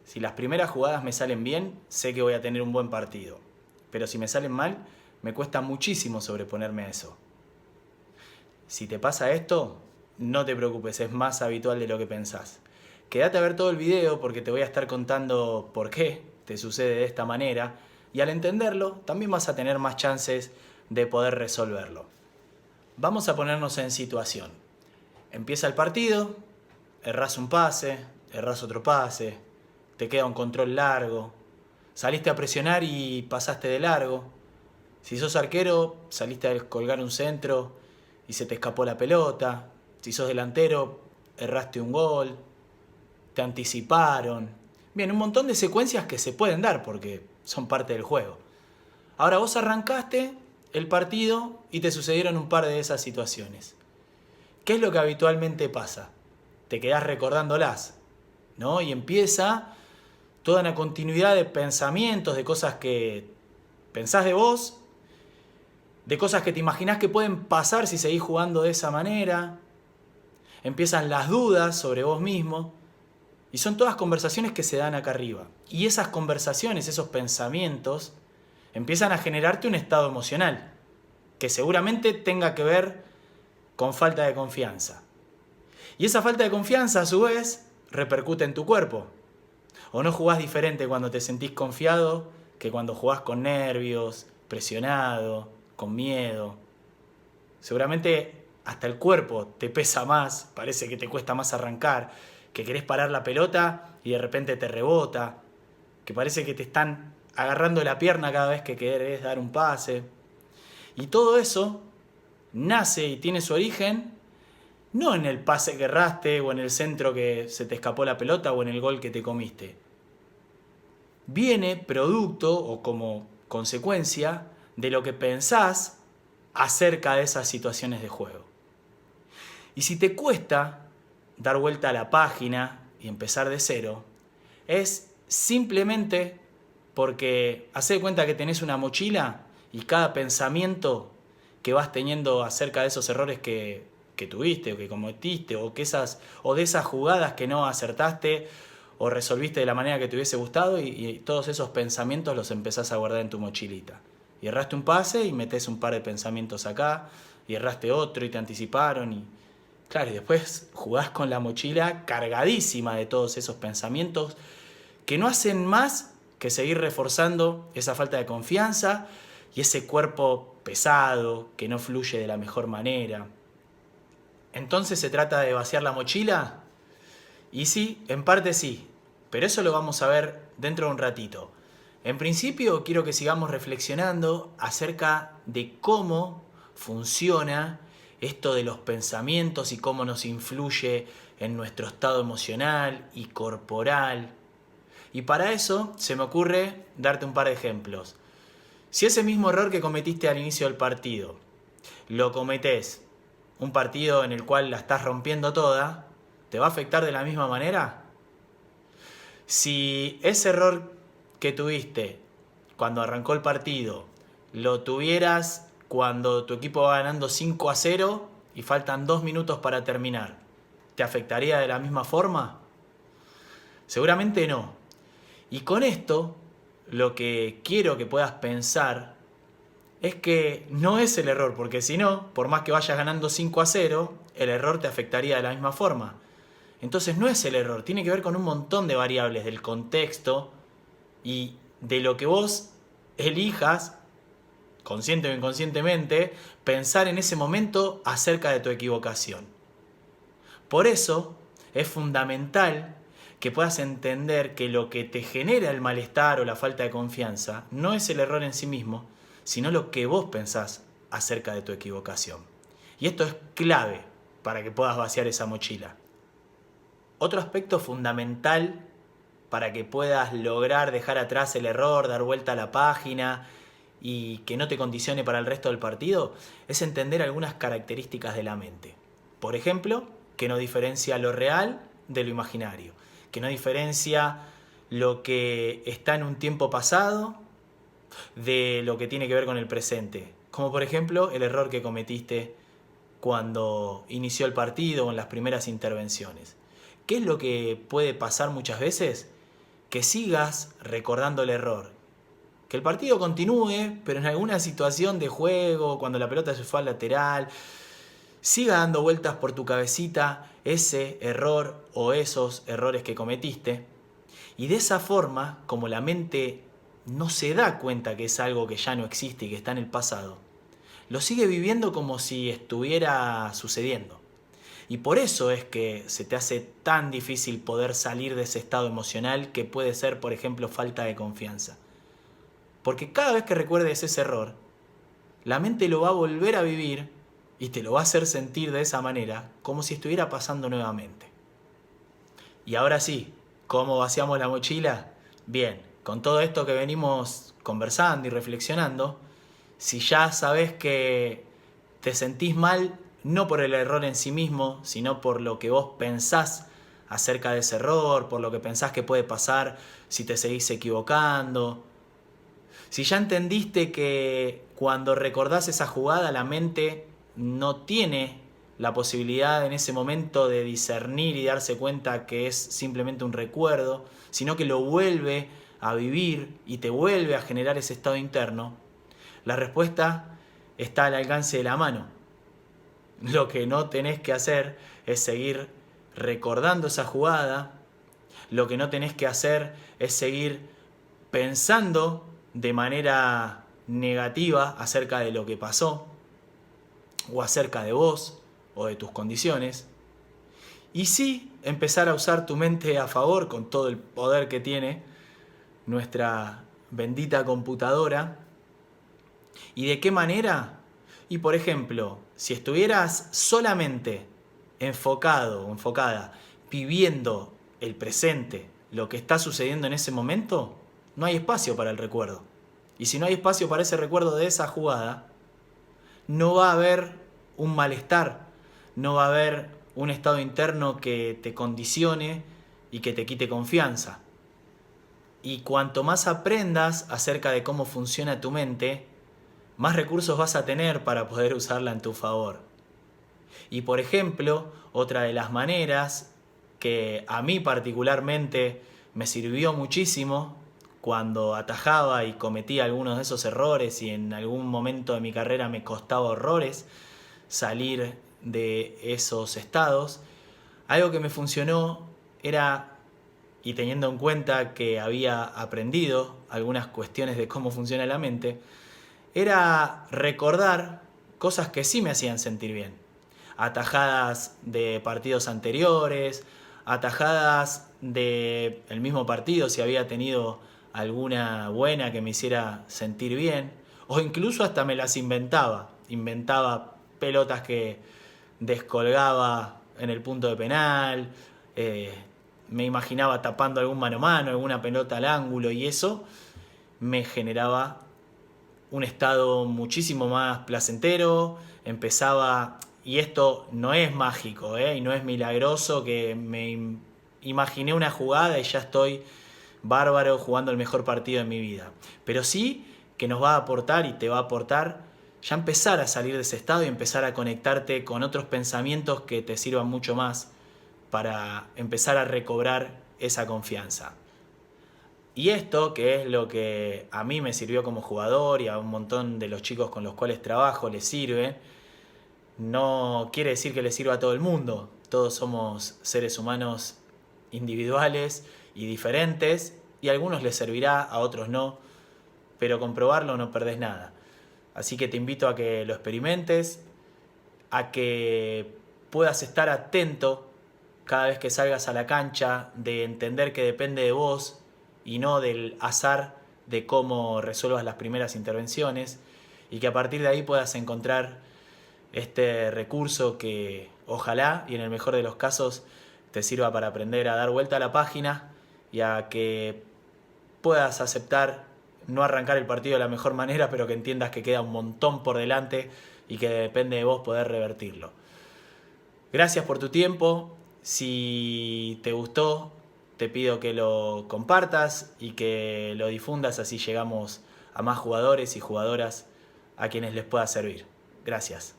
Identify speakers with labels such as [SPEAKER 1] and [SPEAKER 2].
[SPEAKER 1] Si las primeras jugadas me salen bien, sé que voy a tener un buen partido. Pero si me salen mal, me cuesta muchísimo sobreponerme a eso. Si te pasa esto, no te preocupes, es más habitual de lo que pensás. Quédate a ver todo el video porque te voy a estar contando por qué te sucede de esta manera y al entenderlo también vas a tener más chances de poder resolverlo. Vamos a ponernos en situación. Empieza el partido, errás un pase, errás otro pase, te queda un control largo, saliste a presionar y pasaste de largo. Si sos arquero, saliste a colgar un centro y se te escapó la pelota. Si sos delantero, erraste un gol, te anticiparon. Bien, un montón de secuencias que se pueden dar porque son parte del juego. Ahora vos arrancaste el partido y te sucedieron un par de esas situaciones. ¿Qué es lo que habitualmente pasa? Te quedás recordándolas, ¿no? Y empieza toda una continuidad de pensamientos, de cosas que pensás de vos, de cosas que te imaginás que pueden pasar si seguís jugando de esa manera. Empiezan las dudas sobre vos mismo. Y son todas conversaciones que se dan acá arriba. Y esas conversaciones, esos pensamientos, empiezan a generarte un estado emocional que seguramente tenga que ver con falta de confianza. Y esa falta de confianza, a su vez, repercute en tu cuerpo. O no jugás diferente cuando te sentís confiado que cuando jugás con nervios, presionado, con miedo. Seguramente hasta el cuerpo te pesa más, parece que te cuesta más arrancar, que querés parar la pelota y de repente te rebota, que parece que te están agarrando la pierna cada vez que querés dar un pase. Y todo eso nace y tiene su origen no en el pase que erraste o en el centro que se te escapó la pelota o en el gol que te comiste. Viene producto o como consecuencia de lo que pensás acerca de esas situaciones de juego. Y si te cuesta dar vuelta a la página y empezar de cero, es simplemente porque hacé de cuenta que tenés una mochila y cada pensamiento que vas teniendo acerca de esos errores que tuviste o que cometiste o de esas jugadas que no acertaste o resolviste de la manera que te hubiese gustado y todos esos pensamientos los empezás a guardar en tu mochilita. Y erraste un pase y metés un par de pensamientos acá y erraste otro y te anticiparon y claro, y después jugás con la mochila cargadísima de todos esos pensamientos que no hacen más que seguir reforzando esa falta de confianza y ese cuerpo pesado que no fluye de la mejor manera. Entonces se trata de vaciar la mochila. Y sí, en parte sí, pero eso lo vamos a ver dentro de un ratito. En principio quiero que sigamos reflexionando acerca de cómo funciona esto de los pensamientos y cómo nos influye en nuestro estado emocional y corporal. Y para eso se me ocurre darte un par de ejemplos. Si ese mismo error que cometiste al inicio del partido lo cometés un partido en el cual la estás rompiendo toda, ¿te va a afectar de la misma manera? Si ese error que tuviste cuando arrancó el partido lo tuvieras cuando tu equipo va ganando 5-0 y faltan 2 minutos para terminar, ¿te afectaría de la misma forma? Seguramente no. Y con esto, lo que quiero que puedas pensar es que no es el error, porque si no, por más que vayas ganando 5-0, el error te afectaría de la misma forma. Entonces no es el error, tiene que ver con un montón de variables del contexto y de lo que vos elijas, consciente o inconscientemente, pensar en ese momento acerca de tu equivocación. Por eso es fundamental que puedas entender que lo que te genera el malestar o la falta de confianza no es el error en sí mismo, sino lo que vos pensás acerca de tu equivocación. Y esto es clave para que puedas vaciar esa mochila. Otro aspecto fundamental para que puedas lograr dejar atrás el error, dar vuelta a la página y que no te condicione para el resto del partido, es entender algunas características de la mente. Por ejemplo, que no diferencia lo real de lo imaginario, que no diferencia lo que está en un tiempo pasado de lo que tiene que ver con el presente. Como por ejemplo el error que cometiste cuando inició el partido o en las primeras intervenciones. ¿Qué es lo que puede pasar muchas veces? que sigas recordando el error. Que el partido continúe, pero en alguna situación de juego, cuando la pelota se fue al lateral, siga dando vueltas por tu cabecita ese error o esos errores que cometiste. Y de esa forma, como la mente no se da cuenta que es algo que ya no existe y que está en el pasado, lo sigue viviendo como si estuviera sucediendo. Y por eso es que se te hace tan difícil poder salir de ese estado emocional que puede ser, por ejemplo, falta de confianza. Porque cada vez que recuerdes ese error, la mente lo va a volver a vivir y te lo va a hacer sentir de esa manera, como si estuviera pasando nuevamente. Y ahora sí, ¿cómo vaciamos la mochila? Bien, con todo esto que venimos conversando y reflexionando, si ya sabes que te sentís mal, no por el error en sí mismo, sino por lo que vos pensás acerca de ese error, por lo que pensás que puede pasar si te seguís equivocando. Si ya entendiste que cuando recordás esa jugada la mente no tiene la posibilidad en ese momento de discernir y darse cuenta que es simplemente un recuerdo, sino que lo vuelve a vivir y te vuelve a generar ese estado interno, la respuesta está al alcance de la mano. Lo que no tenés que hacer es seguir recordando esa jugada, lo que no tenés que hacer es seguir pensando de manera negativa acerca de lo que pasó, o acerca de vos, o de tus condiciones, y sí empezar a usar tu mente a favor con todo el poder que tiene nuestra bendita computadora. ¿Y de qué manera? Y por ejemplo, si estuvieras solamente enfocado o enfocada viviendo el presente, lo que está sucediendo en ese momento, no hay espacio para el recuerdo. Y si no hay espacio para ese recuerdo de esa jugada, no va a haber un malestar, no va a haber un estado interno que te condicione y que te quite confianza. Y cuanto más aprendas acerca de cómo funciona tu mente, más recursos vas a tener para poder usarla en tu favor. Y por ejemplo, otra de las maneras que a mí particularmente me sirvió muchísimo cuando atajaba y cometía algunos de esos errores y en algún momento de mi carrera me costaba horrores salir de esos estados, algo que me funcionó era, y teniendo en cuenta que había aprendido algunas cuestiones de cómo funciona la mente, era recordar cosas que sí me hacían sentir bien. Atajadas de partidos anteriores, atajadas del mismo partido si había tenido alguna buena que me hiciera sentir bien, o incluso hasta me las inventaba. Inventaba pelotas que descolgaba en el punto de penal, me imaginaba tapando algún mano a mano, alguna pelota al ángulo, y eso me generaba un estado muchísimo más placentero. Empezaba, y esto no es mágico, y no es milagroso que me imaginé una jugada y ya estoy bárbaro jugando el mejor partido de mi vida, pero sí que nos va a aportar y te va a aportar ya empezar a salir de ese estado y empezar a conectarte con otros pensamientos que te sirvan mucho más para empezar a recobrar esa confianza. Y esto, que es lo que a mí me sirvió como jugador y a un montón de los chicos con los cuales trabajo les sirve, no quiere decir que les sirva a todo el mundo. Todos somos seres humanos individuales y diferentes, y a algunos les servirá, a otros no, pero comprobarlo no perdés nada. Así que te invito a que lo experimentes, a que puedas estar atento cada vez que salgas a la cancha, de entender que depende de vos y no del azar de cómo resuelvas las primeras intervenciones, y que a partir de ahí puedas encontrar este recurso que ojalá y en el mejor de los casos te sirva para aprender a dar vuelta a la página y a que puedas aceptar no arrancar el partido de la mejor manera, pero que entiendas que queda un montón por delante y que depende de vos poder revertirlo. Gracias por tu tiempo. Si te gustó, te pido que lo compartas y que lo difundas, así llegamos a más jugadores y jugadoras a quienes les pueda servir. Gracias.